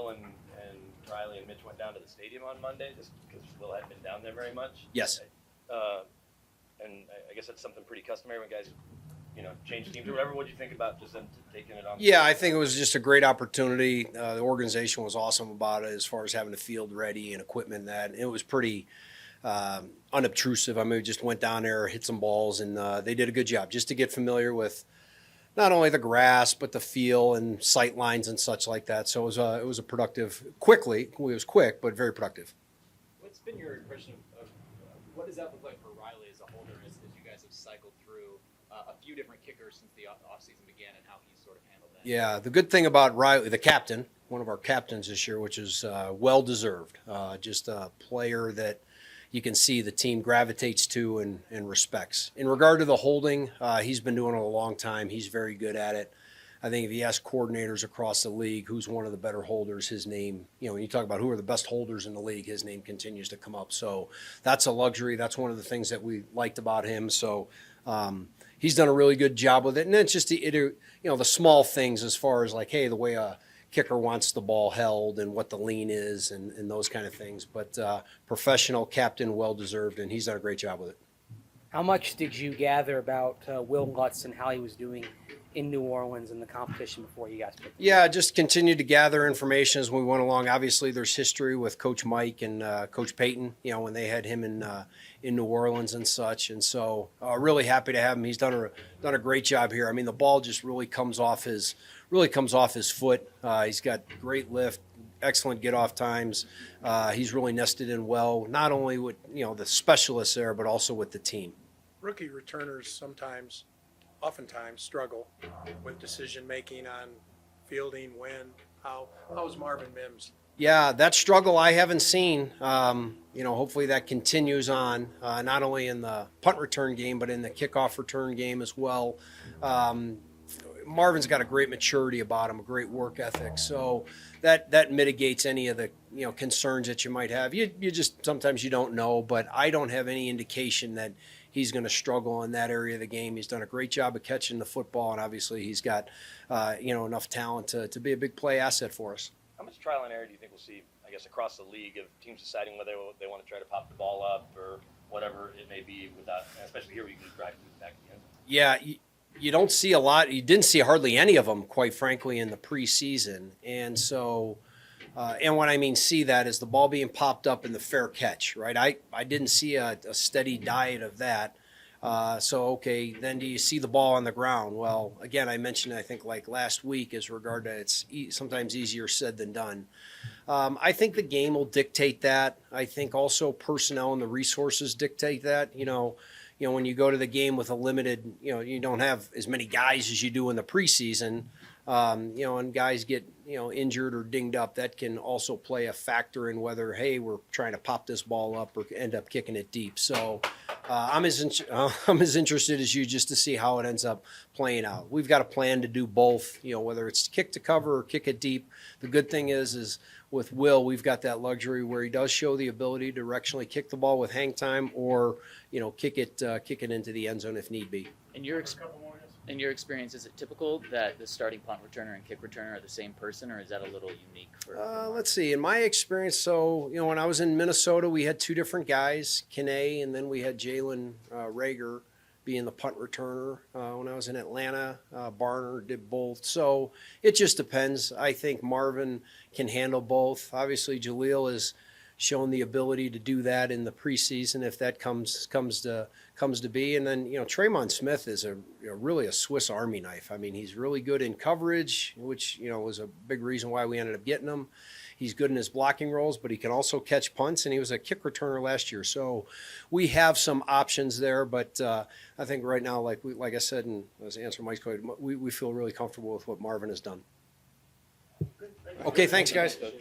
Will and Riley and Mitch went down to the stadium on Monday just because Will hadn't been down there very much. Yes. And I guess that's something pretty customary when guys, change teams or whatever. What do you think about just them taking it on? Yeah, I think it was just a great opportunity. The organization was awesome about it as far as having the field ready and equipment. That it was pretty unobtrusive. I mean, we just went down there, hit some balls, and they did a good job just to get familiar with not only the grass but the feel and sight lines and such like that. So it was a productive. It was quick but very productive. What's been your impression of what does that look like for Riley as a holder as you guys have cycled through a few different kickers since the offseason began and how he's sort of handled that? Yeah, the good thing about Riley, the captain, one of our captains this year, which is well-deserved, just a player that you can see the team gravitates to and respects. In regard to the holding, he's been doing it a long time. He's very good at it. I think if you ask coordinators across the league who's one of the better holders, his name, when you talk about who are the best holders in the league, his name continues to come up. So that's a luxury. That's one of the things that we liked about him. So he's done a really good job with it. And then it's just the small things as far as like, hey, the way a kicker wants the ball held and what the lean is and those kind of things. But professional captain, well-deserved, and he's done a great job with it. How much did you gather about Will Lutz and how he was doing in New Orleans in the competition before you guys picked him? Yeah, just continued to gather information as we went along. Obviously, there's history with Coach Mike and Coach Payton, when they had him in New Orleans and such. And so really happy to have him. He's done a great job here. I mean, the ball just really comes off his foot. He's got great lift, excellent get-off times. He's really nested in well, not only with the specialists there, but also with the team. Rookie returners oftentimes struggle with decision making on fielding, when, how. How's Marvin Mims? Yeah, that struggle I haven't seen. Hopefully that continues on, not only in the punt return game, but in the kickoff return game as well. Marvin's got a great maturity about him, a great work ethic. So that mitigates any of the concerns that you might have. You just sometimes you don't know, but I don't have any indication that he's going to struggle in that area of the game. He's done a great job of catching the football, and obviously he's got enough talent to be a big play asset for us. How much trial and error do you think we'll see, I guess, across the league of teams deciding whether they want to try to pop the ball up or whatever it may be, without, especially here where you can drive back again? Yeah, you don't see a lot. You didn't see hardly any of them, quite frankly, in the preseason. And so, and when I mean see that is the ball being popped up in the fair catch, right? I didn't see a steady diet of that. Okay, then do you see the ball on the ground? Well, again, I mentioned, I think, like last week as regard to it's sometimes easier said than done. I think the game will dictate that. I think also personnel and the resources dictate that. When you go to the game with a limited, you don't have as many guys as you do in the preseason, and guys get, injured or dinged up, that can also play a factor in whether, hey, we're trying to pop this ball up or end up kicking it deep. So I'm as interested as you just to see how it ends up playing out. We've got a plan to do both, whether it's kick to cover or kick it deep. The good thing is with Will, we've got that luxury where he does show the ability to directionally kick the ball with hang time or, kick it into the end zone if need be. In your experience, is it typical that the starting punt returner and kick returner are the same person, or is that a little unique for let's see. In my experience, when I was in Minnesota, we had two different guys, Kene, and then we had Jalen Rager being the punt returner. When I was in Atlanta, Barner did both. So it just depends. I think Marvin can handle both. Obviously, Jaleel has shown the ability to do that in the preseason if that comes to be. And then, Tremon Smith is really a Swiss Army knife. I mean, he's really good in coverage, which, was a big reason why we ended up getting him. He's good in his blocking roles, but he can also catch punts, and he was a kick returner last year. So we have some options there, but I think right now, like I said, and as answer Mike's question, we feel really comfortable with what Marvin has done. Okay, thanks, guys.